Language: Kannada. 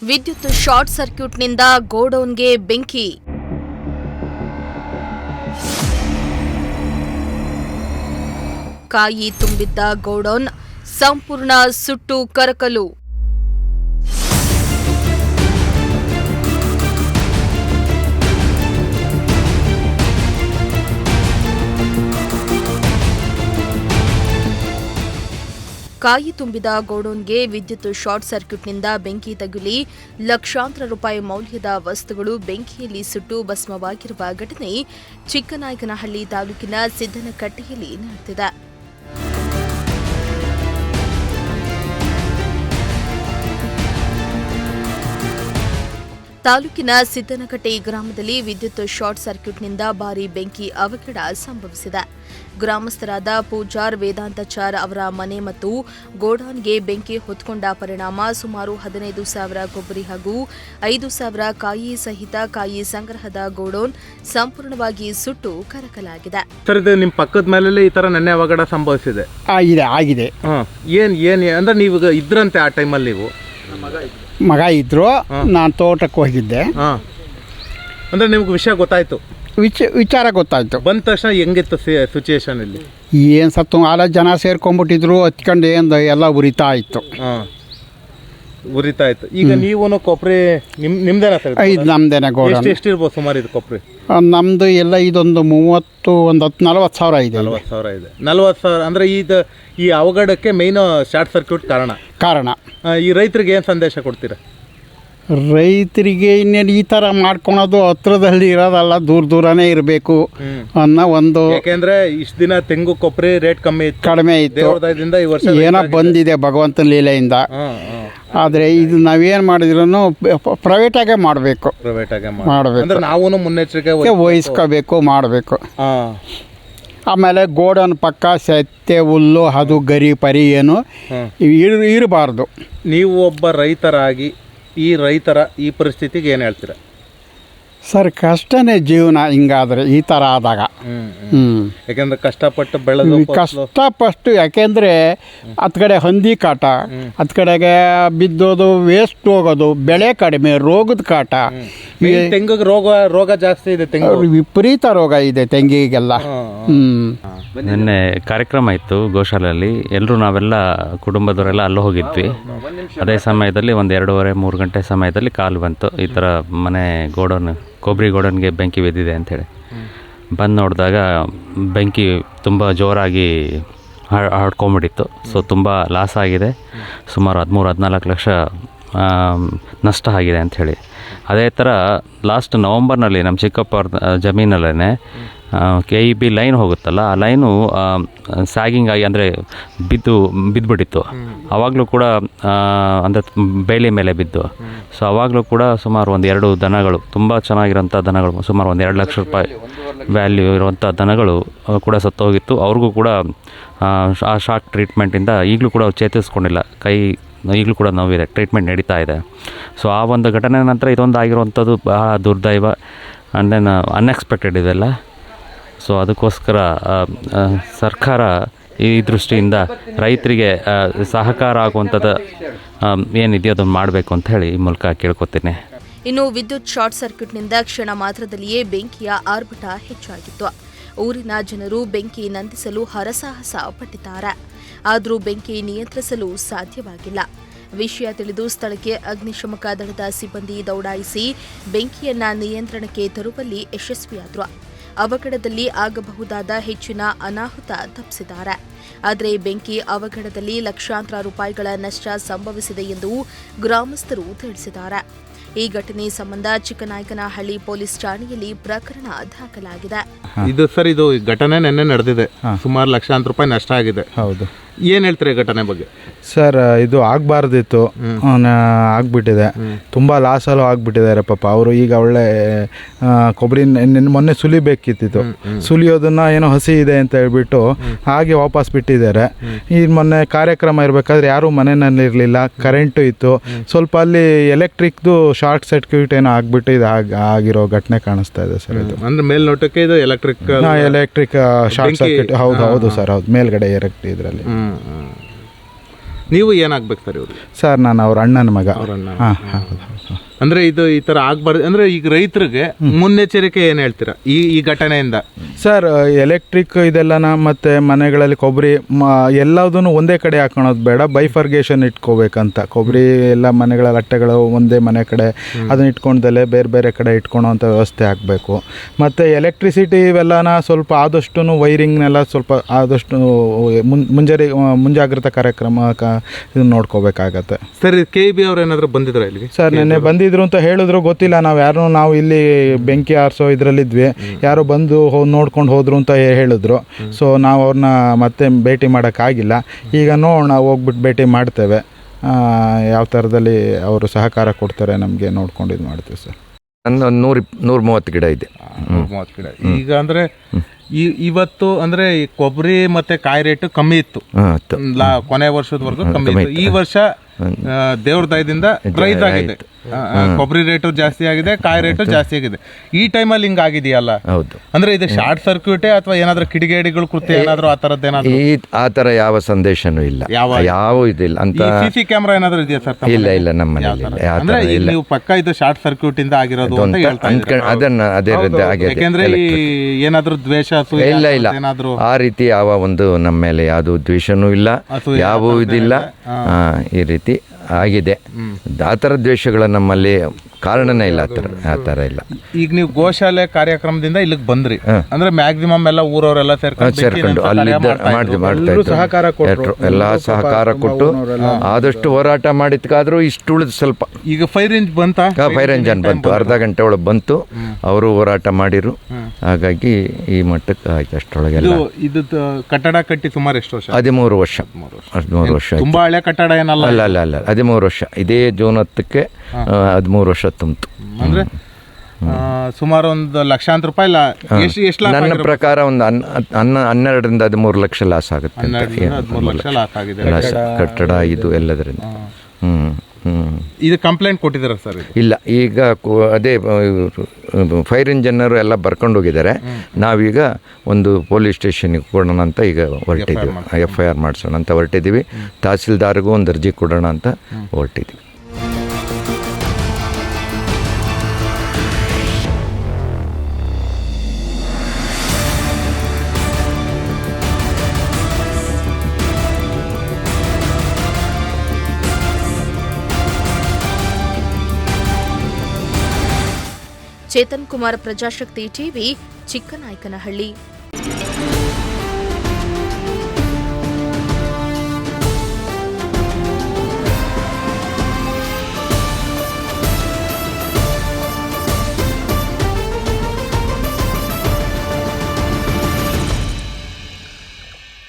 ವಿದ್ಯುತ್ ಶಾರ್ಟ್ ಸರ್ಕ್ಯೂಟ್ನಿಂದ ಗೋಡೌನ್ಗೆ ಬೆಂಕಿ. ಕಾಯಿ ತುಂಬಿದ್ದ ಗೋಡೌನ್ ಸಂಪೂರ್ಣ ಸುಟ್ಟು ಕರಕಲು. ಕಾಯಿ ತುಂಬಿದ ಗೋಡೌನ್ಗೆ ವಿದ್ಯುತ್ ಶಾರ್ಟ್ ಸರ್ಕ್ಯೂಟ್ನಿಂದ ಬೆಂಕಿ ತಗುಲಿ ಲಕ್ಷಾಂತರ ರೂಪಾಯಿ ಮೌಲ್ಯದ ವಸ್ತುಗಳು ಬೆಂಕಿಯಲ್ಲಿ ಸುಟ್ಟು ಭಸ್ಮವಾಗಿರುವ ಘಟನೆ ಚಿಕ್ಕನಾಯಕನಹಳ್ಳಿ ತಾಲೂಕಿನ ಸಿದ್ದನಕಟ್ಟೆಯಲ್ಲಿ ನಡೆದಿದೆ. ತಾಲೂಕಿನ ಸಿದ್ದನಕಟ್ಟೆ ಗ್ರಾಮದಲ್ಲಿ ವಿದ್ಯುತ್ ಶಾರ್ಟ್ ಸರ್ಕ್ಯೂಟ್ನಿಂದ ಭಾರೀ ಬೆಂಕಿ ಅವಘಡ ಸಂಭವಿಸಿದೆ. ಗ್ರಾಮಸ್ಥರಾದ ಪೂಜಾರ್ ವೇದಾಂತಾಚಾರ್ ಅವರ ಮನೆ ಮತ್ತು ಗೋಡೌನ್ಗೆ ಬೆಂಕಿ ಹೊತ್ಕೊಂಡ ಪರಿಣಾಮ ಸುಮಾರು 15,000 ಕೊಬ್ಬರಿ ಹಾಗೂ 5,000 ಕಾಯಿ ಸಹಿತ ಕಾಯಿ ಸಂಗ್ರಹದ ಗೋಡೌನ್ ಸಂಪೂರ್ಣವಾಗಿ ಸುಟ್ಟು ಕರಕಲಾಗಿದೆ. ಸರ್, ಇದು ನಿಮ್ಮ ಪಕ್ಕದ ಮೇಲೆ ಈ ತರ ನೆನ್ನೆ ಅವಘಡ ಸಂಭವಿಸಿದೆ. ಆಗಿದೆ. ಏನ್ ಅಂದ್ರೆ ನೀವು ಇದ್ರಂತೆ ಆ ಟೈಮಲ್ಲಿ? ನೀವು ಮಗ ಇದ್ರು, ನಾನು ತೋಟಕ್ಕೆ ಹೋಗಿದ್ದೆ. ಅಂದ್ರೆ ನಿಮ್ಗೆ ವಿಷಯ ಗೊತ್ತಾಯ್ತು? ವಿಚಾರ ಗೊತ್ತಾಯ್ತು. ಬಂದ ತಕ್ಷಣ ಹೆಂಗಿತ್ತು ಸಿಚುಯೇಷನ್ ಇಲ್ಲಿ? ಏನು ಸತ್ತು ಆಲ ಜನ ಸೇರ್ಕೊಂಡ್ಬಿಟ್ಟಿದ್ರು, ಹತ್ಕೊಂಡು ಎಲ್ಲ ಉರಿತಾ ಇತ್ತು. ಈಗ ನೀವು ಕೊಬ್ಬರಿ ನಿಮ್ದೇನ ಸರ್? ಇದು ನಮ್ದೇನೆ ಗೋಡೌನ್. ಎಷ್ಟಿರ್ಬೋದು ಸುಮಾರು ಇದು ಕೊಬ್ಬರಿ? ನಮ್ದು ಎಲ್ಲ ಇದೊಂದು 30 ಒಂದು 40 ಸಾವಿರ ಇದೆ. 40 ಸಾವಿರ ಅಂದ್ರೆ ಈ ಅವಘಡಕ್ಕೆ ಮೇನ್ ಶಾರ್ಟ್ ಸರ್ಕ್ಯೂಟ್ ಕಾರಣ. ಈ ರೈತರಿಗೆ ಏನು ಸಂದೇಶ ಕೊಡ್ತೀರಾ? ರೈತರಿಗೆ ಇನ್ನೇನು ಈ ಥರ ಮಾಡ್ಕೊಳೋದು ಹತ್ರದಲ್ಲಿ ಇರೋದಲ್ಲ, ದೂರನೇ ಇರಬೇಕು ಅನ್ನೋ ಒಂದು. ಯಾಕೆಂದ್ರೆ ಇಷ್ಟು ದಿನ ತೆಂಗು ಕೊಬ್ಬರಿ ರೇಟ್ ಕಡಿಮೆ ಇತ್ತು. ಈ ವರ್ಷ ಏನೋ ಬಂದಿದೆ ಭಗವಂತನ ಲೀಲೆಯಿಂದ. ಆದರೆ ಇದು ನಾವೇನು ಮಾಡಿದ್ರು ಪ್ರೈವೇಟಾಗೆ ಮಾಡಬೇಕು. ನಾವು ಮುನ್ನೆಚ್ಚರಿಕೆ ವಹಿಸ್ಕೋಬೇಕು, ಮಾಡಬೇಕು. ಆಮೇಲೆ ಗೋಡನ್ ಪಕ್ಕ ಸತ್ಯ ಹುಲ್ಲು ಅದು ಗರಿ ಪರಿ ಏನು ಇರಬಾರ್ದು. ನೀವು ಒಬ್ಬ ರೈತರಾಗಿ ಈ ರೈತರ ಈ ಪರಿಸ್ಥಿತಿಗೆ ಏನು ಹೇಳ್ತೀರಾ? ಸರ್, ಕಷ್ಟನೇ ಜೀವನ ಹಿಂಗಾದ್ರೆ, ಈ ಥರ ಆದಾಗ. ಯಾಕೆಂದ್ರೆ ಕಷ್ಟಪಟ್ಟು ಬೆಳೆದು ಕಷ್ಟಪಟ್ಟು, ಯಾಕೆಂದರೆ ಹತ್ತು ಕಡೆ ಹಂದಿ ಕಾಟ, ಹತ್ತು ಕಡೆಗೆ ಬಿದ್ದೋದು, ವೇಸ್ಟ್ ಹೋಗೋದು, ಬೆಳೆ ಕಡಿಮೆ, ರೋಗದ ಕಾಟ. ತೆಂಗಿಗೆ ರೋಗ ಜಾಸ್ತಿ ಇದೆ. ವಿಪರೀತ ರೋಗ ಇದೆ ತೆಂಗಿಗೆಲ್ಲ. ನಿನ್ನೆ ಕಾರ್ಯಕ್ರಮ ಇತ್ತು ಗೋಶಾಲೆಯಲ್ಲಿ. ನಾವೆಲ್ಲ ಕುಟುಂಬದವರೆಲ್ಲ ಅಲ್ಲೂ ಹೋಗಿದ್ವಿ. ಅದೇ ಸಮಯದಲ್ಲಿ ಒಂದು 2:30-3 ಗಂಟೆ ಸಮಯದಲ್ಲಿ ಕಾಲ್ ಬಂತು, ಈ ಥರ ಮನೆ ಕೊಬ್ಬರಿ ಗೋಡನ್ಗೆ ಬೆಂಕಿ ಬಿದ್ದಿದೆ ಅಂಥೇಳಿ. ಬಂದು ನೋಡಿದಾಗ ಬೆಂಕಿ ತುಂಬ ಜೋರಾಗಿ ಹರಡ್ಕೊಂಬಿಟ್ಟಿತ್ತು. ಸೊ ತುಂಬ ಲಾಸ್ ಆಗಿದೆ. ಸುಮಾರು 13-14 ಲಕ್ಷ ನಷ್ಟ ಆಗಿದೆ ಅಂಥೇಳಿ. ಅದೇ ಥರ ಲಾಸ್ಟ್ ನವಂಬರ್ನಲ್ಲಿ ನಮ್ಮ ಚಿಕ್ಕಪ್ಪ ಜಮೀನಲ್ಲೇ KEB ಲೈನ್ ಹೋಗುತ್ತಲ್ಲ, ಆ ಲೈನು ಸ್ಯಾಗಿಂಗ್ ಆಗಿ ಅಂದರೆ ಬಿದ್ದುಬಿಟ್ಟಿತ್ತು. ಆವಾಗಲೂ ಕೂಡ ಅಂದರೆ ಬೇಲಿ ಮೇಲೆ ಬಿದ್ದು. ಸೊ ಆವಾಗಲೂ ಕೂಡ ಸುಮಾರು 2 ದನಗಳು, ತುಂಬ ಚೆನ್ನಾಗಿರೋಂಥ ದನಗಳು, ಸುಮಾರು 2 ಲಕ್ಷ ರೂಪಾಯಿ ವ್ಯಾಲ್ಯೂ ಇರುವಂಥ ದನಗಳು ಕೂಡ ಸತ್ತೋಗಿತ್ತು. ಅವ್ರಿಗೂ ಕೂಡ ಆ ಶಾಕ್ ಟ್ರೀಟ್ಮೆಂಟಿಂದ ಈಗಲೂ ಕೂಡ ಚೇತರಿಸ್ಕೊಂಡಿಲ್ಲ. ಕೈ ಈಗಲೂ ಕೂಡ ನೋವಿದೆ, ಟ್ರೀಟ್ಮೆಂಟ್ ನಡೀತಾ ಇದೆ. ಸೊ ಆ ಒಂದು ಘಟನೆ ನಂತರ ಇದೊಂದು ಆಗಿರುವಂಥದ್ದು ಬಹಳ ದುರ್ದೈವ ಆ್ಯಂಡ್ ದೆನ್ ಅನ್ಎಕ್ಸ್ಪೆಕ್ಟೆಡ್ ಇದೆಲ್ಲ. ಸೊ ಅದಕ್ಕೋಸ್ಕರ ಸರ್ಕಾರ ಈ ದೃಷ್ಟಿಯಿಂದ ರೈತರಿಗೆ ಸಹಕಾರ ಆಗುವಂಥದ್ದು ಏನಿದೆಯೋ ಅದನ್ನು ಮಾಡಬೇಕು ಅಂತ ಹೇಳಿ ಈ ಮೂಲಕ ಕೇಳ್ಕೊತೀನಿ. ಇನ್ನು ವಿದ್ಯುತ್ ಶಾರ್ಟ್ ಸರ್ಕ್ಯೂಟ್ನಿಂದ ಕ್ಷಣ ಮಾತ್ರದಲ್ಲಿಯೇ ಬೆಂಕಿಯ ಆರ್ಭಟ ಹೆಚ್ಚಾಗಿತ್ತು. ಊರಿನ ಜನರು ಬೆಂಕಿ ನಂದಿಸಲು ಹರಸಾಹಸ ಪಟ್ಟಿದ್ದಾರೆ. ಆದರೂ ಬೆಂಕಿ ನಿಯಂತ್ರಿಸಲು ಸಾಧ್ಯವಾಗಿಲ್ಲ. ವಿಷಯ ತಿಳಿದು ಸ್ಥಳಕ್ಕೆ ಅಗ್ನಿಶಾಮಕ ದಳದ ಸಿಬ್ಬಂದಿ ದೌಡಾಯಿಸಿ ಬೆಂಕಿಯನ್ನ ನಿಯಂತ್ರಣಕ್ಕೆ ತರುವಲ್ಲಿ ಯಶಸ್ವಿಯಾದರು. ಅವಘಡದಲ್ಲಿ ಆಗಬಹುದಾದ ಹೆಚ್ಚಿನ ಅನಾಹುತ ತಪ್ಪಿಸಿದ್ದಾರೆ. ಆದರೆ ಬೆಂಕಿ ಅವಘಡದಲ್ಲಿ ಲಕ್ಷಾಂತರ ರೂಪಾಯಿಗಳ ನಷ್ಟ ಸಂಭವಿಸಿದೆ ಎಂದು ಗ್ರಾಮಸ್ಥರು ತಿಳಿಸಿದ್ದಾರೆ. ಈ ಘಟನೆ ಸಂಬಂಧ ಚಿಕ್ಕನಾಯಕನಹಳ್ಳಿ ಪೊಲೀಸ್ ಠಾಣೆಯಲ್ಲಿ ಪ್ರಕರಣ ದಾಖಲಾಗಿದೆ. ಇದು ಘಟನೆ ನಿನ್ನೆ ನಡೆದಿದೆ. ಸುಮಾರು ಲಕ್ಷಾಂತರ ರೂಪಾಯಿ ನಷ್ಟ ಆಗಿದೆ. ಹೌದು. ಏನು ಹೇಳ್ತೀರಿ ಘಟನೆ ಬಗ್ಗೆ? ಸರ್, ಇದು ಆಗಬಾರ್ದಿತ್ತು, ಆಗ್ಬಿಟ್ಟಿದೆ. ತುಂಬ ಲಾಸಲ್ಲೂ ಆಗ್ಬಿಟ್ಟಿದ್ದಾರೆ ಪಾಪ. ಅವರು ಈಗ ಒಳ್ಳೆ ಕೊಬ್ಬರಿ ಮೊನ್ನೆ ಸುಲಿಬೇಕಿತ್ತು, ಸುಲಿಯೋದನ್ನ ಏನೋ ಹಸಿ ಇದೆ ಅಂತ ಹೇಳ್ಬಿಟ್ಟು ಹಾಗೆ ವಾಪಸ್ ಬಿಟ್ಟಿದ್ದಾರೆ. ಈ ಮೊನ್ನೆ ಕಾರ್ಯಕ್ರಮ ಇರಬೇಕಾದ್ರೆ ಯಾರೂ ಮನೆಯಲ್ಲಿ ಇರಲಿಲ್ಲ, ಕರೆಂಟು ಇತ್ತು. ಸ್ವಲ್ಪ ಅಲ್ಲಿ ಎಲೆಕ್ಟ್ರಿಕ್ದು ಶಾರ್ಟ್ ಸರ್ಕ್ಯೂಟ್ ಏನೋ ಆಗ್ಬಿಟ್ಟು ಇದು ಆಗಿರೋ ಘಟನೆ ಕಾಣಿಸ್ತಾ ಇದೆ ಸರ್. ಇದು ಅಂದ್ರೆ ಮೇಲ್ನೋಟಕ್ಕೆ ಇದು ಎಲೆಕ್ಟ್ರಿಕ್ ಶಾರ್ಟ್ ಸರ್ಕ್ಯೂಟ್. ಹೌದು ಸರ್, ಹೌದು. ಮೇಲ್ಗಡೆ ಎರೆಕ್ಟ್ ಇದರಲ್ಲಿ ನೀವು ಏನಾಗ್ಬೇಕು ಸರ್ ಇವ್ರಿಗೆ? ಸರ್ ನಾನು ಅವ್ರ ಅಣ್ಣನ ಮಗ. ಹಾಂ ಅಂದ್ರೆ ಇದು ಈ ತರ ಆಗ್ಬಾರ್ದು ಅಂದ್ರೆ ಈಗ ರೈತರಿಗೆ ಮುನ್ನೆಚ್ಚರಿಕೆ ಏನ್ ಹೇಳ್ತೀರಾ ಈ ಘಟನೆಯಿಂದ? ಸರ್ ಎಲೆಕ್ಟ್ರಿಕ್ ಇದೆಲ್ಲನ ಮತ್ತು ಮನೆಗಳಲ್ಲಿ ಕೊಬ್ಬರಿ ಎಲ್ಲದನ್ನು ಒಂದೇ ಕಡೆ ಹಾಕೊಳೋದು ಬೇಡ, ಬೈಫರ್ಗೇಷನ್ ಇಟ್ಕೋಬೇಕಂತ. ಕೊಬ್ಬರಿ ಎಲ್ಲ ಮನೆಗಳ ಅಟ್ಟೆಗಳು ಒಂದೇ ಮನೆ ಕಡೆ ಅದನ್ನ ಇಟ್ಕೊಂಡಲ್ಲೇ ಬೇರೆ ಬೇರೆ ಕಡೆ ಇಟ್ಕೊಳೋಂಥ ವ್ಯವಸ್ಥೆ ಆಗಬೇಕು. ಮತ್ತು ಎಲೆಕ್ಟ್ರಿಸಿಟಿ ಇವೆಲ್ಲನ ಸ್ವಲ್ಪ ಆದಷ್ಟು ವೈರಿಂಗ್ನೆಲ್ಲ ಸ್ವಲ್ಪ ಆದಷ್ಟು ಮುಂಜಾಗ್ರತಾ ಕಾರ್ಯಕ್ರಮ ಇದನ್ನ ನೋಡ್ಕೋಬೇಕಾಗತ್ತೆ. ಸರ್ KEB ಅವ್ರು ಏನಾದ್ರು ಬಂದಿದ್ರ ಇಲ್ಲಿಗೆ? ಸರ್ ನೆನ್ನೆ ಬಂದಿದ್ರು ಅಂತ ಹೇಳಿದ್ರು, ಗೊತ್ತಿಲ್ಲ. ನಾವು ಇಲ್ಲಿ ಬೆಂಕಿ ಆರಿಸೋ ಇದರಲ್ಲಿದ್ವಿ, ಯಾರೋ ಬಂದು ನೋಡ್ಕೊಂಡು ಹೋದ್ರು ಅಂತ ಹೇಳಿದ್ರು. ಸೊ ನಾವು ಅವ್ರನ್ನ ಮತ್ತೆ ಭೇಟಿ ಮಾಡೋಕ್ಕಾಗಿಲ್ಲ. ಈಗ ನೋಡೋಣ, ಹೋಗ್ಬಿಟ್ಟು ಭೇಟಿ ಮಾಡ್ತೇವೆ. ಯಾವ ಥರದಲ್ಲಿ ಅವರು ಸಹಕಾರ ಕೊಡ್ತಾರೆ ನಮಗೆ ನೋಡ್ಕೊಂಡು ಇದು ಮಾಡ್ತೀವಿ ಸರ್. ಒಂದು 130 ಗಿಡ ಇದೆ. 130 ಗಿಡ. ಈಗ ಅಂದ್ರೆ ಇವತ್ತು ಅಂದ್ರೆ ಈ ಕೊಬ್ಬರಿ ಮತ್ತೆ ಕಾಯಿ ರೇಟ್ ಕಮ್ಮಿ ಇತ್ತು, ಕೊನೆ ವರ್ಷದವರೆಗೂ ಕಮ್ಮಿ ಇತ್ತು. ಈ ವರ್ಷ ದೇವ್ರ ದಯದಿಂದ ರೈಸ್ ಆಗಿದೆ, ಕೊಬ್ಬರಿ ರೇಟು ಜಾಸ್ತಿ ಆಗಿದೆ, ಕಾಯಿ ರೇಟು ಜಾಸ್ತಿ ಆಗಿದೆ. ಈ ಟೈಮಲ್ಲಿ ಹಿಂಗ ಆಗಿದೆಯಲ್ಲ, ಹೌದು. ಅಂದ್ರೆ ಇದು ಶಾರ್ಟ್ ಸರ್ಕ್ಯೂಟೇ ಅಥವಾ ಏನಾದ್ರೂ ಕಿಡಿಗೇಡಿಗಳು ಕೃತ್ಯ ಏನಾದ್ರು ಆ ತರದ್ದು ಏನಾದ್ರು? ಆ ಥರ ಯಾವ ಸಂದೇಶನೂ ಇಲ್ಲ, ಯಾವ ಇದಿಲ್ಲ ಅಂತ. CC ಕ್ಯಾಮ್ರಾ ಏನಾದ್ರು ಇದೆಯಾ ಸರ್? ಇಲ್ಲ ನಮ್ಮ ಮನೇಲಿ ಅಂದ್ರೆ ನೀವು ಪಕ್ಕ ಇದು ಶಾರ್ಟ್ ಸರ್ಕ್ಯೂಟ್ ಇಂದ ಆಗಿರೋದು ಅಂತ ಹೇಳ್ತಾ ಇದ್ದೀರಾ? ಅದನ್ನ ಅದೇ ಯಾಕೆಂದ್ರೆ ಏನಾದ್ರು ದ್ವೇಷ ಇಲ್ಲ ಆ ರೀತಿ ಯಾವ ಒಂದು ನಮ್ಮ ಮೇಲೆ ಯಾವುದು ದ್ವೇಷನೂ ಇಲ್ಲ, ಯಾವ ಇದಿಲ್ಲ. ಈ ರೀತಿ ಆಗಿದೆ. ಆ ಥರ ದ್ವೇಷಗಳ ನಮ್ಮಲ್ಲಿ ಕಾರಣನೇ ಇಲ್ಲ, ಆ ಥರ ಇಲ್ಲ. ಈಗ ನೀವು ಗೋಶಾಲೆ ಕಾರ್ಯಕ್ರಮದಿಂದ ಇಲ್ಲಿಗೆ ಬಂದ್ರಿ ಅಂದ್ರೆ ಮ್ಯಾಕ್ಸಿಮಮ್ ಎಲ್ಲ ಊರವರೆಲ್ಲ ಸೇರ್ಕೊಂಡು ಅಲ್ಲಿ ಮಾಡ್ತಾ ಇದ್ರು. ಎಲ್ಲ ಸಹಕಾರ ಕೊಟ್ಟು ಆದಷ್ಟು ಹೋರಾಟ ಮಾಡಿದ್ಕಾದ್ರೂ ಇಷ್ಟು ಉಳಿದು ಸ್ವಲ್ಪ. ಈಗ ಫೈರ್ ಇಂಜನ್ ಬಂತು, ಅರ್ಧ ಗಂಟೆ ಒಳಗೆ ಬಂತು. ಅವರು ಹೋರಾಟ ಮಾಡಿರು, ಹಾಗಾಗಿ ಈ ಮಟ್ಟಕ್ಕೆ ಆಯ್ತು. ಅಷ್ಟರೊಳಗೆಲ್ಲ ಇದು ಕಟ್ಟಡ ಕಟ್ಟಿ ಸುಮಾರು ಎಷ್ಟು ವರ್ಷ? 13 ವರ್ಷ. 13 ವರ್ಷ. ತುಂಬಾ ಹಳೆ ಕಟ್ಟಡ ಏನಲ್ಲ? ಅಲ್ಲ 13 ವರ್ಷ. ಇದೇ ಜೂನ್ 10ಕ್ಕೆ 13 ವರ್ಷ ತುಂಬಿತು. ಅಂದ್ರೆ ಸುಮಾರು ಒಂದು ಲಕ್ಷಾಂತರ ರೂಪಾಯಿ. ನನ್ನ ಪ್ರಕಾರ ಒಂದು 12ರಿಂದ 13 ಲಕ್ಷ ಲಾಸ್ ಆಗುತ್ತೆ. ಕಟ್ಟಡ ಇದು ಎಲ್ಲದರಿಂದ. ಇದು ಕಂಪ್ಲೇಂಟ್ ಕೊಟ್ಟಿದ್ದಾರೆ ಸರ್? ಇಲ್ಲ, ಈಗ ಅದೇ ಫೈರ್ ಇಂಜಿನಿಯರು ಎಲ್ಲ ಬರ್ಕೊಂಡು ಹೋಗಿದ್ದಾರೆ. ನಾವೀಗ ಒಂದು ಪೊಲೀಸ್ ಸ್ಟೇಷನ್ಗೆ ಕೊಡೋಣ ಅಂತ ಈಗ ಹೊರಟಿದ್ದೀವಿ, FIR ಮಾಡಿಸೋಣ ಅಂತ ಹೊರಟಿದ್ದೀವಿ. ತಹಸೀಲ್ದಾರ್ಗೂ ಒಂದು ಅರ್ಜಿ ಕೊಡೋಣ ಅಂತ ಹೊರಟಿದ್ದೀವಿ. ಚೇತನ್ ಕುಮಾರ್, ಪ್ರಜಾಶಕ್ತಿ ಟಿವಿ, ಚಿಕ್ಕನಾಯಕನಹಳ್ಳಿ.